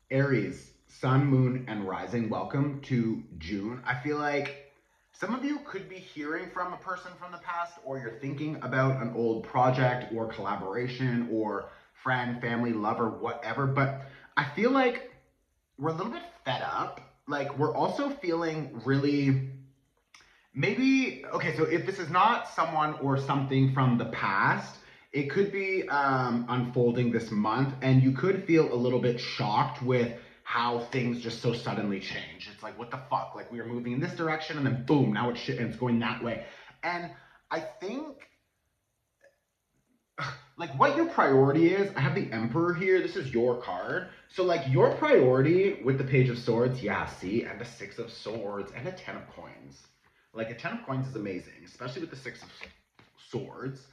Aries, sun, moon, and rising. Welcome to June. I feel like some of you could be hearing from a person from the past, or you're thinking about an old project or collaboration or friend, family, lover, whatever. But I feel like we're a little bit fed up. Like, we're also feeling really maybe, okay, so if this is not someone or something from the past, it could be unfolding this month, and you could feel a little bit shocked with how things just so suddenly change. It's like, what the fuck? Like, we were moving in this direction, and then boom, now it's shit, and it's going that way. And I think like what your priority is. I have the Emperor here. This is your card. So like your priority with the Page of Swords, yeah, see, and the Six of Swords and a Ten of Coins. Like a Ten of Coins is amazing, especially with the Six of Swords.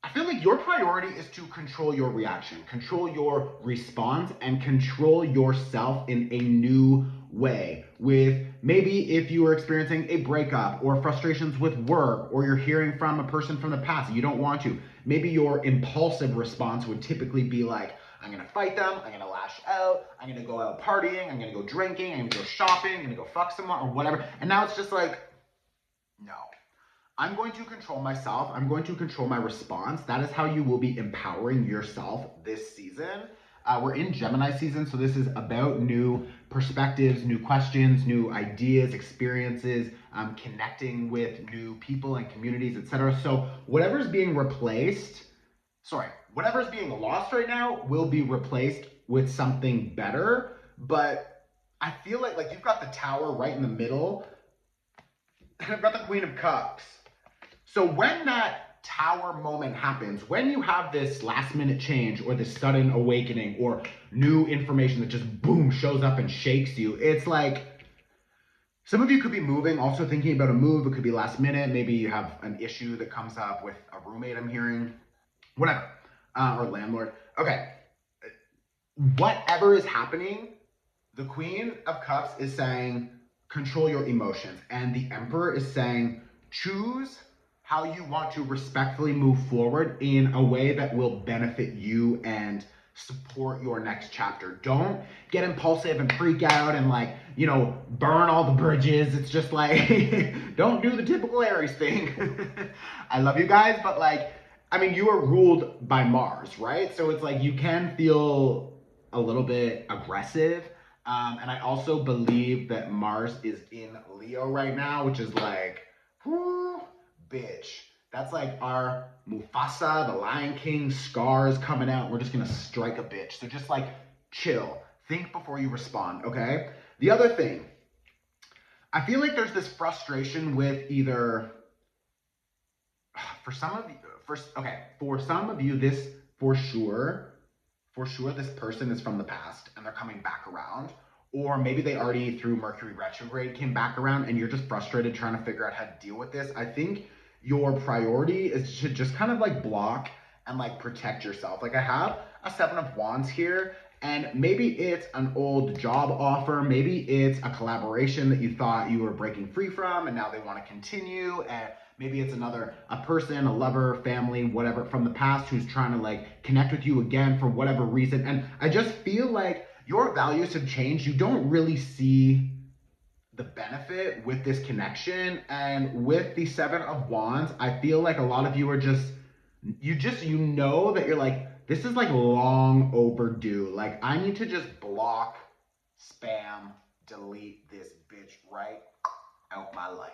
I feel like your priority is to control your reaction, control your response, and control yourself in a new way. With maybe if you are experiencing a breakup or frustrations with work, or you're hearing from a person from the past and you don't want to, maybe your impulsive response would typically be like, I'm gonna fight them, I'm gonna lash out, I'm gonna go out partying, I'm gonna go drinking, I'm gonna go shopping, I'm gonna go fuck someone or whatever. And now it's just like, no. I'm going to control myself. I'm going to control my response. That is how you will be empowering yourself this season. We're in Gemini season, so this is about new perspectives, new questions, new ideas, experiences, connecting with new people and communities, etc. So whatever's being replaced, sorry, whatever's being lost right now will be replaced with something better. But I feel like you've got the Tower right in the middle, and I've got the Queen of Cups. So when that Tower moment happens, when you have this last minute change or this sudden awakening or new information that just boom shows up and shakes you, it's like some of you could be moving, also thinking about a move. It could be last minute. Maybe you have an issue that comes up with a roommate, I'm hearing, whatever, or landlord. Okay, whatever is happening, the Queen of Cups is saying control your emotions, and the Emperor is saying choose how you want to respectfully move forward in a way that will benefit you and support your next chapter. Don't get impulsive and freak out and like, burn all the bridges. It's just like, don't do the typical Aries thing. I love you guys, but like, I mean, you are ruled by Mars, right? So it's like you can feel a little bit aggressive. And I also believe that Mars is in Leo right now, which is like, whoo, bitch. That's like our Mufasa, the Lion King scars coming out. We're just gonna strike a bitch. So just like chill. Think before you respond, okay? The other thing, I feel like there's this frustration with either for some of you, for some of you, this for sure, this person is from the past and they're coming back around. Or maybe they already, through Mercury retrograde, came back around and you're just frustrated trying to figure out how to deal with this. I think your priority is to just kind of like block and like protect yourself. Like I have a Seven of Wands here, and maybe it's an old job offer, maybe it's a collaboration that you thought you were breaking free from and now they want to continue, and maybe it's a person, a lover, family, whatever from the past who's trying to like connect with you again for whatever reason. And I just feel like your values have changed. You don't really see the benefit with this connection. And with the Seven of Wands, I feel like a lot of you are you know that you're like, this is like long overdue. Like, I need to just block, spam, delete this bitch right out my life.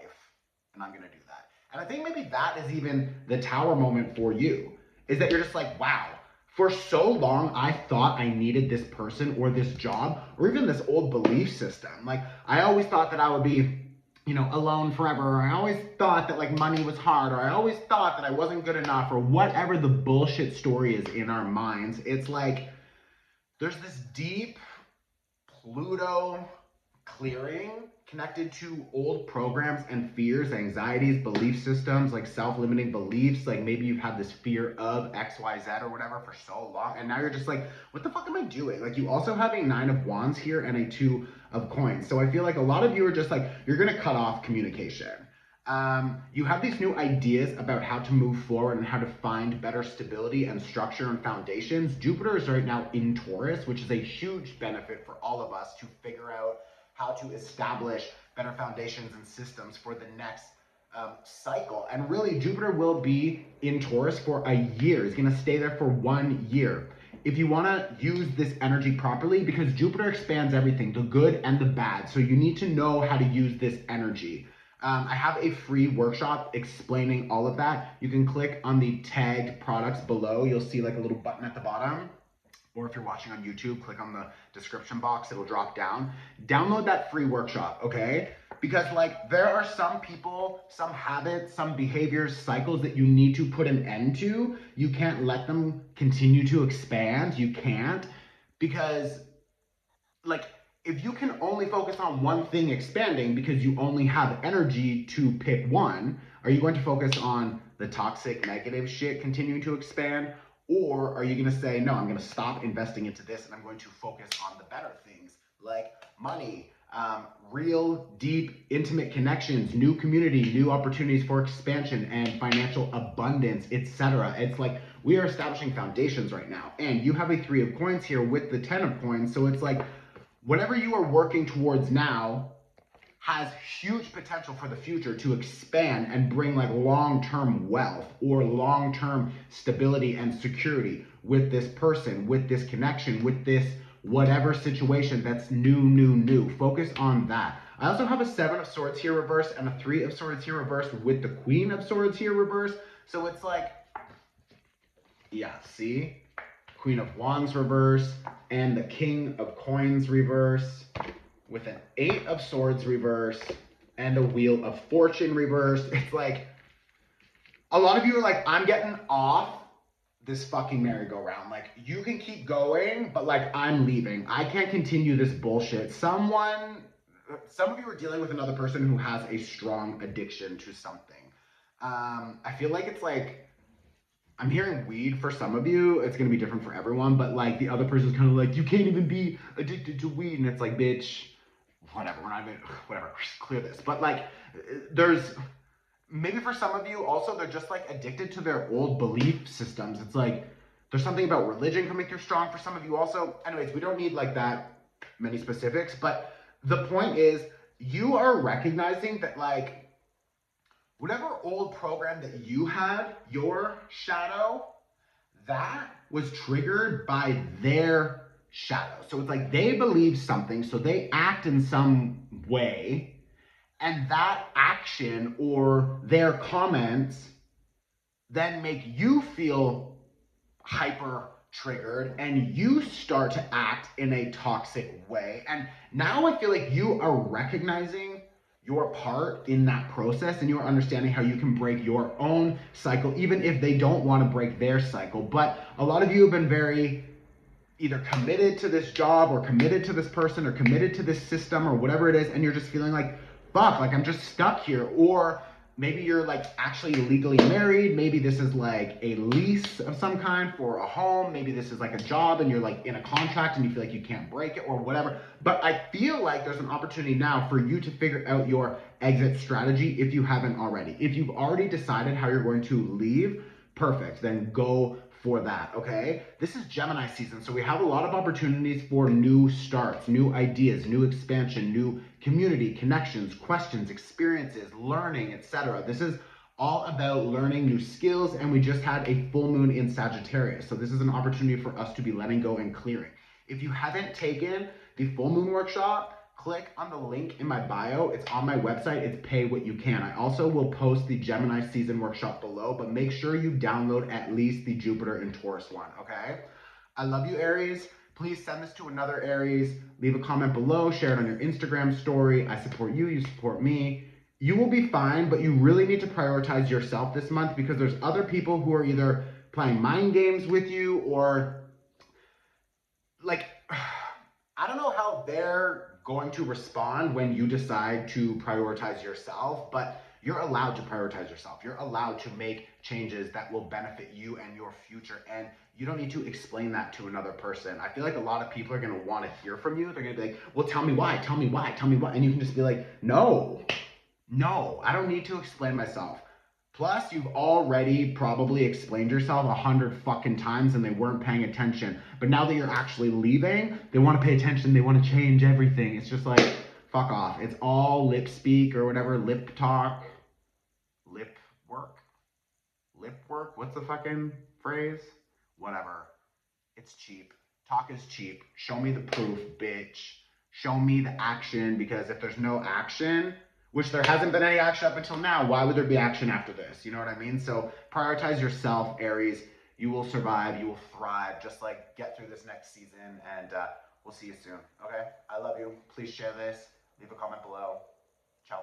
And I'm gonna do that. And I think maybe that is even the Tower moment for you, is that you're just like, wow, for so long I thought I needed this person or this job or even this old belief system. Like, I always thought that I would be, alone forever. Or I always thought that like money was hard, or I always thought that I wasn't good enough, or whatever the bullshit story is in our minds. It's like there's this deep Pluto clearing connected to old programs and fears, anxieties, belief systems, like self-limiting beliefs. Like maybe you've had this fear of XYZ or whatever for so long, and now you're just like, what the fuck am I doing? Like, you also have a Nine of Wands here and a Two of Coins. So I feel like a lot of you are just like, you're gonna cut off communication. You have these new ideas about how to move forward and how to find better stability and structure and foundations. Jupiter is right now in Taurus, which is a huge benefit for all of us to figure out how to establish better foundations and systems for the next cycle. And really, Jupiter will be in Taurus for a year. It's going to stay there for 1 year. If you want to use this energy properly, because Jupiter expands everything, the good and the bad. So you need to know how to use this energy. I have a free workshop explaining all of that. You can click on the tagged products below. You'll see like a little button at the bottom. Or if you're watching on YouTube, click on the description box, it'll drop down. Download that free workshop, okay? Because like there are some people, some habits, some behaviors, cycles that you need to put an end to. You can't let them continue to expand. You can't, because like if you can only focus on one thing expanding because you only have energy to pick one, are you going to focus on the toxic negative shit continuing to expand? Or are you going to say, no, I'm going to stop investing into this and I'm going to focus on the better things like money, real, deep, intimate connections, new community, new opportunities for expansion and financial abundance, etc. It's like we are establishing foundations right now. And you have a 3 of coins here with the 10 of coins. So it's like whatever you are working towards now has huge potential for the future to expand and bring like long-term wealth or long-term stability and security with this person, with this connection, with this whatever situation that's new. Focus on that. I also have a 7 of Swords here reversed and a 3 of Swords here reversed with the Queen of Swords here reversed. So it's like, yeah, see? Queen of Wands reverse and the King of Coins reverse with an 8 of Swords reverse and a Wheel of Fortune reverse. It's like a lot of you are like, I'm getting off this fucking merry-go-round. Like you can keep going, but like I'm leaving. I can't continue this bullshit. Some of you are dealing with another person who has a strong addiction to something. I feel like it's like I'm hearing weed for some of you. It's going to be different for everyone, but like the other person's kind of like, you can't even be addicted to weed. And it's like, bitch, whatever, we're not even, whatever, clear this. But like, there's, maybe for some of you also, they're just like addicted to their old belief systems. It's like, there's something about religion coming through strong for some of you also. Anyways, we don't need like that many specifics, but the point is, you are recognizing that like, whatever old program that you had, your shadow, that was triggered by their shadow. So it's like they believe something, so they act in some way, and that action or their comments then make you feel hyper triggered and you start to act in a toxic way. And now I feel like you are recognizing your part in that process and you are understanding how you can break your own cycle, even if they don't want to break their cycle. But a lot of you have been very either committed to this job or committed to this person or committed to this system or whatever it is, and you're just feeling like, fuck, like I'm just stuck here. Or maybe you're like actually legally married. Maybe this is like a lease of some kind for a home. Maybe this is like a job and you're like in a contract and you feel like you can't break it or whatever. But I feel like there's an opportunity now for you to figure out your exit strategy if you haven't already. If you've already decided how you're going to leave, perfect, then go for that, okay? This is Gemini season, so we have a lot of opportunities for new starts, new ideas, new expansion, new community, connections, questions, experiences, learning, etc. This is all about learning new skills, and we just had a full moon in Sagittarius, so this is an opportunity for us to be letting go and clearing. If you haven't taken the full moon workshop, click on the link in my bio. It's on my website. It's pay what you can. I also will post the Gemini season workshop below, but make sure you download at least the Jupiter and Taurus one, okay? I love you, Aries. Please send this to another Aries. Leave a comment below. Share it on your Instagram story. I support you. You support me. You will be fine, but you really need to prioritize yourself this month because there's other people who are either playing mind games with you or like, I don't know how they're going to respond when you decide to prioritize yourself, but you're allowed to prioritize yourself. You're allowed to make changes that will benefit you and your future, and you don't need to explain that to another person. I feel like a lot of people are going to want to hear from you. They're going to be like, well, tell me why, and you can just be like, no, No, I don't need to explain myself. Plus, you've already probably explained yourself 100 fucking times and they weren't paying attention. But now that you're actually leaving, they want to pay attention. They want to change everything. It's just like, fuck off. It's all lip speak or whatever, lip talk, lip work, lip work. What's the fucking phrase? Whatever. It's cheap. Talk is cheap. Show me the proof, bitch. Show me the action, because if there's no action, which there hasn't been any action up until now, why would there be action after this? You know what I mean? So prioritize yourself, Aries. You will survive. You will thrive. Just like get through this next season, and we'll see you soon. Okay? I love you. Please share this. Leave a comment below. Ciao.